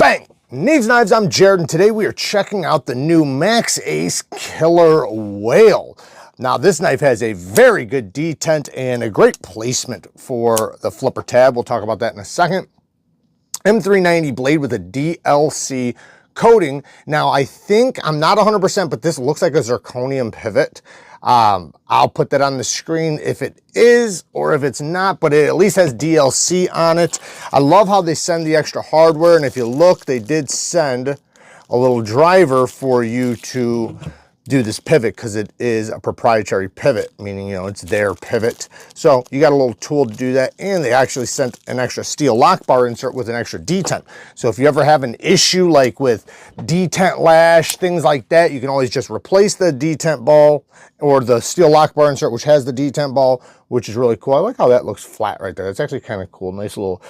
Bang! Neeves Knives, I'm Jared, and today we are checking out the new Maxace Killer Whale. Now, this knife has a very good detent and a great placement for the flipper tab. We'll talk about that in a second. M390 blade with a DLC coating. Now, I think, I'm not 100%, but this looks like a zirconium pivot. I'll put that on the screen if it is or if it's not, but it at least has DLC on it. I love how they send the extra hardware, and if you look, they did send a little driver for you to do this pivot because it is a proprietary pivot, meaning, you know, it's their pivot. So you got a little tool to do that, and they actually sent an extra steel lock bar insert with an extra detent. So if you ever have an issue like with detent lash, things like that, you can always just replace the detent ball or the steel lock bar insert, which has the detent ball, which is really cool. I like how that looks flat right there. It's actually kind of cool. Nice little,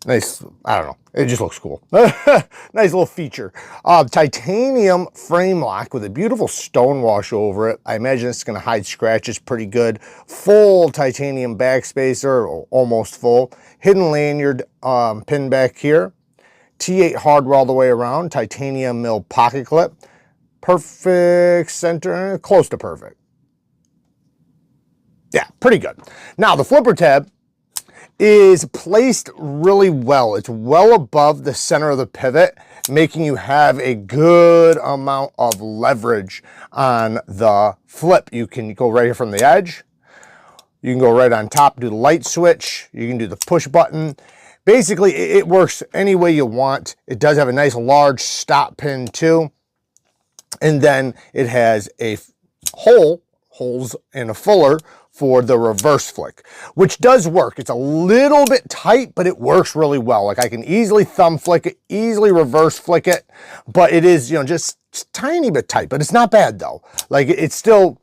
nice, I don't know, it just looks cool. Nice little feature. Titanium frame lock with a beautiful stone wash over it. I imagine it's going to hide scratches pretty good. Full titanium backspacer, or almost full. Hidden lanyard pin back here. T8 hardware all the way around. Titanium mill pocket clip. Perfect center, close to perfect. Yeah, pretty good. Now, the flipper tab is placed really well. It's well above the center of the pivot, making you have a good amount of leverage on the flip. You can go right here from the edge. You can go right on top, do the light switch. You can do the push button. Basically, it works any way you want. It does have a nice large stop pin too. And then it has a holes and a fuller for the reverse flick, which does work. It's a little bit tight, but it works really well. Like, I can easily thumb flick it, easily reverse flick it, but it is, you know, just tiny bit tight, but it's not bad though. Like, it's still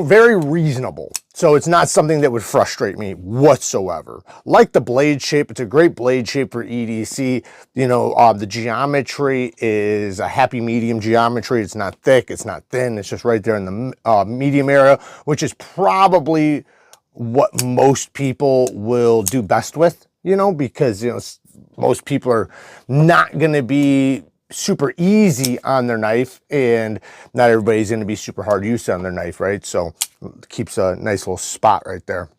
very reasonable. So it's not something that would frustrate me whatsoever. Like the blade shape, it's a great blade shape for EDC. You know, the geometry is a happy medium geometry. It's not thick, it's not thin. It's just right there in the medium area, which is probably what most people will do best with, you know, because, you know, most people are not going to be super easy on their knife, and not everybody's going to be super hard use on their knife, right? So it keeps a nice little spot right there,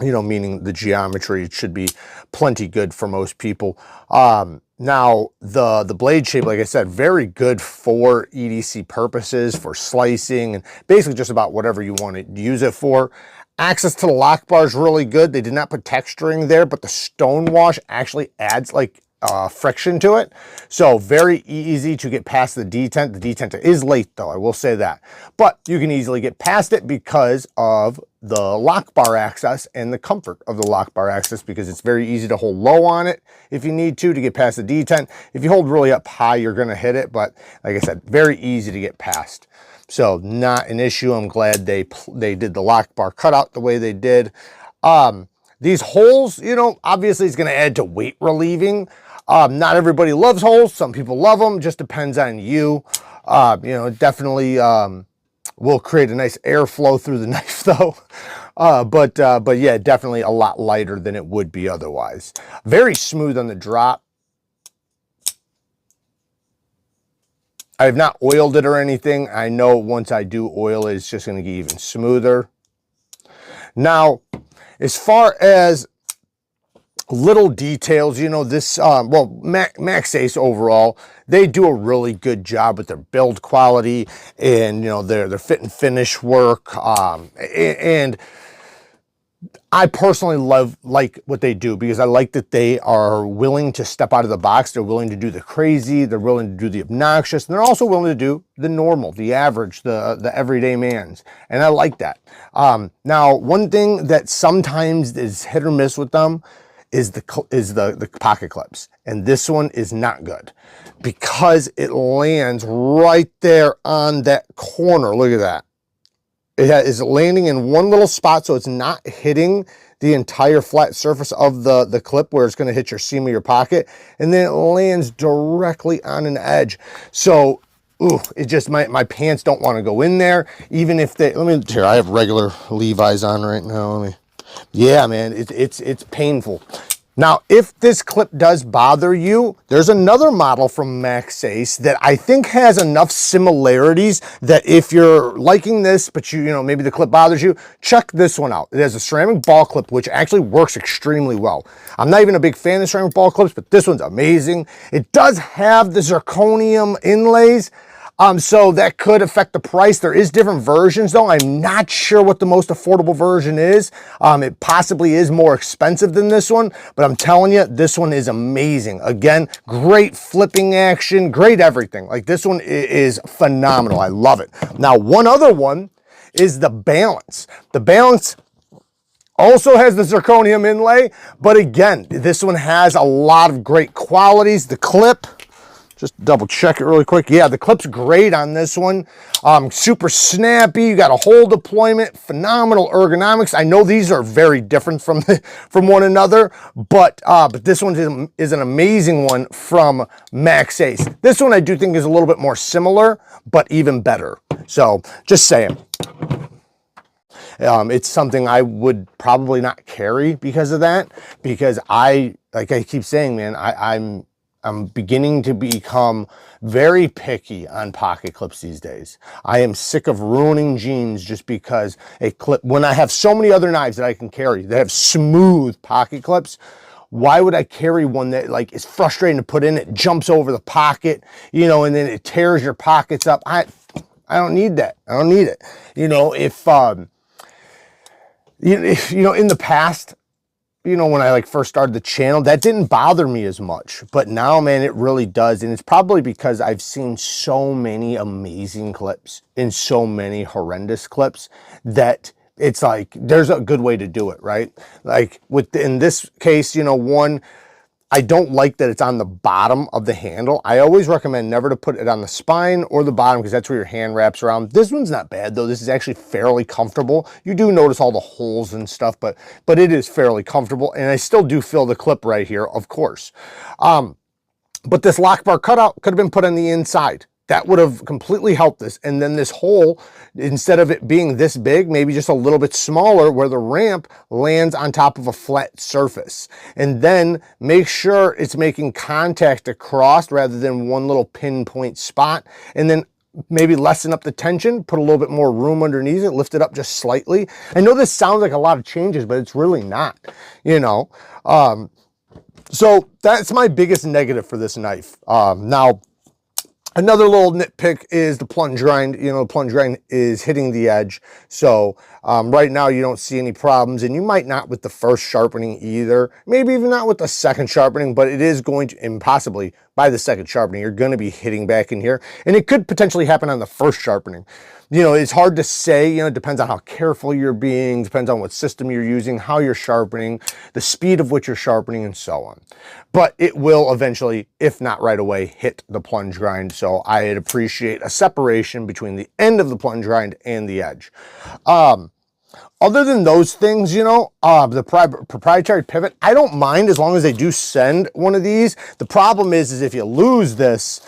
you know, meaning the geometry should be plenty good for most people. Now the blade shape, like I said, very good for EDC purposes, for slicing, and basically just about whatever you want to use it for. Access to the lock bar is really good. They did not put texturing there, but the stone wash actually adds like friction to it. So very easy to get past the detent. The detent is late though, I will say that. But you can easily get past it because of the lock bar access and the comfort of the lock bar access, because it's very easy to hold low on it if you need to get past the detent. If you hold really up high, you're going to hit it. But like I said, very easy to get past. So not an issue. I'm glad they did the lock bar cutout the way they did. These holes, you know, obviously it's going to add to weight relieving. Not everybody loves holes. Some people love them. Just depends on you. You know, it definitely will create a nice airflow through the knife though. But yeah, definitely a lot lighter than it would be otherwise. Very smooth on the drop. I have not oiled it or anything. I know once I do oil it, it's just going to get even smoother. Now, as far as little details, you know, this, well, Maxace overall, they do a really good job with their build quality and, you know, their fit and finish work. And I personally like what they do, because I like that they are willing to step out of the box. They're willing to do the crazy. They're willing to do the obnoxious. And they're also willing to do the normal, the average, the everyday man's. And I like that. Now, one thing that sometimes is hit or miss with them is the pocket clips. And this one is not good because it lands right there on that corner. Look at that. It is landing in one little spot, so it's not hitting the entire flat surface of the clip where it's going to hit your seam of your pocket, and then it lands directly on an edge. So, ooh, it just, my pants don't want to go in there, even if they, here, I have regular Levi's on right now. Yeah, man, it's painful. Now, if this clip does bother you, there's another model from Maxace that I think has enough similarities that if you're liking this, but you know, maybe the clip bothers you, check this one out. It has a ceramic ball clip, which actually works extremely well. I'm not even a big fan of ceramic ball clips, but this one's amazing. It does have the zirconium inlays. So that could affect the price. There is different versions though. I'm not sure what the most affordable version is. It possibly is more expensive than this one, but I'm telling you, this one is amazing. Again, great flipping action, great everything. Like this one is phenomenal. I love it. Now, one other one is the Balance. The Balance also has the zirconium inlay, but again, this one has a lot of great qualities. The clip, just double check it really quick. Yeah, the clip's great on this one. Super snappy. You got a hole deployment, phenomenal ergonomics. I know these are very different from one another, but this one is an amazing one from Maxace. This one I do think is a little bit more similar, but even better. So just saying. It's something I would probably not carry because of that, because like I keep saying, man, I'm beginning to become very picky on pocket clips these days. I am sick of ruining jeans just because a clip, when I have so many other knives that I can carry that have smooth pocket clips, why would I carry one that like is frustrating to put in? It jumps over the pocket, you know, and then it tears your pockets up. I don't need that. I don't need it. You know, if you know, in the past, you know, when I like first started the channel, that didn't bother me as much, but now, man, it really does. And it's probably because I've seen so many amazing clips and so many horrendous clips that it's like, there's a good way to do it, right? Like in this case, you know, one, I don't like that it's on the bottom of the handle. I always recommend never to put it on the spine or the bottom because that's where your hand wraps around. This one's not bad though. This is actually fairly comfortable. You do notice all the holes and stuff, but it is fairly comfortable. And I still do feel the clip right here, of course. But this lock bar cutout could have been put on the inside. That would have completely helped this. And then this hole, instead of it being this big, maybe just a little bit smaller where the ramp lands on top of a flat surface. And then make sure it's making contact across rather than one little pinpoint spot. And then maybe lessen up the tension, put a little bit more room underneath it, lift it up just slightly. I know this sounds like a lot of changes, but it's really not, you know. So that's my biggest negative for this knife. Now, another little nitpick is the plunge grind. You know, the plunge grind is hitting the edge. So right now you don't see any problems, and you might not with the first sharpening either. Maybe even not with the second sharpening, but it is going to, and possibly by the second sharpening, you're going to be hitting back in here. And it could potentially happen on the first sharpening. You know, it's hard to say, you know, it depends on how careful you're being, depends on what system you're using, how you're sharpening, the speed of which you're sharpening, and so on. But it will eventually, if not right away, hit the plunge grind. So I'd appreciate a separation between the end of the plunge grind and the edge. Other than those things, you know, the proprietary pivot, I don't mind as long as they do send one of these. The problem is if you lose this,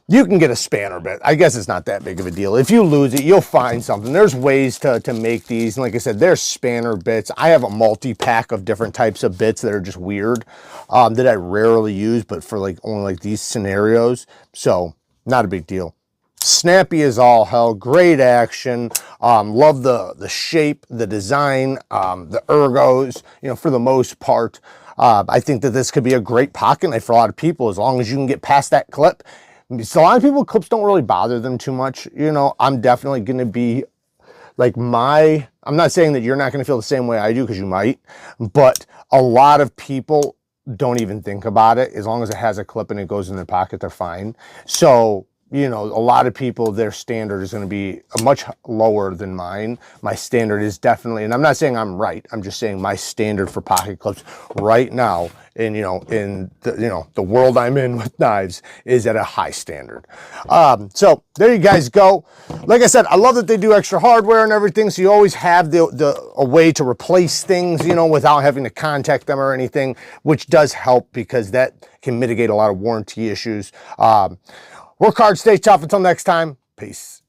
you can get a spanner bit. I guess it's not that big of a deal. If you lose it, you'll find something. There's ways to make these. And like I said, there's spanner bits. I have a multi-pack of different types of bits that are just weird, that I rarely use, but for like only like these scenarios. So not a big deal. Snappy as all hell, great action. Love the shape, the design, the ergos, you know, for the most part. I think that this could be a great pocket knife for a lot of people as long as you can get past that clip. So a lot of people, clips don't really bother them too much. You know, I'm definitely going to be like I'm not saying that you're not going to feel the same way I do, because you might, but a lot of people don't even think about it. As long as it has a clip and it goes in their pocket, they're fine. So, you know, a lot of people, their standard is going to be much lower than mine. My standard is definitely, and I'm not saying I'm right, I'm just saying my standard for pocket clips right now, and you know, in the, you know, the world I'm in with knives, is at a high standard. So there you guys go. Like I said, I love that they do extra hardware and everything, so you always have a way to replace things, you know, without having to contact them or anything, which does help because that can mitigate a lot of warranty issues. Work hard, stay tough. Until next time, peace.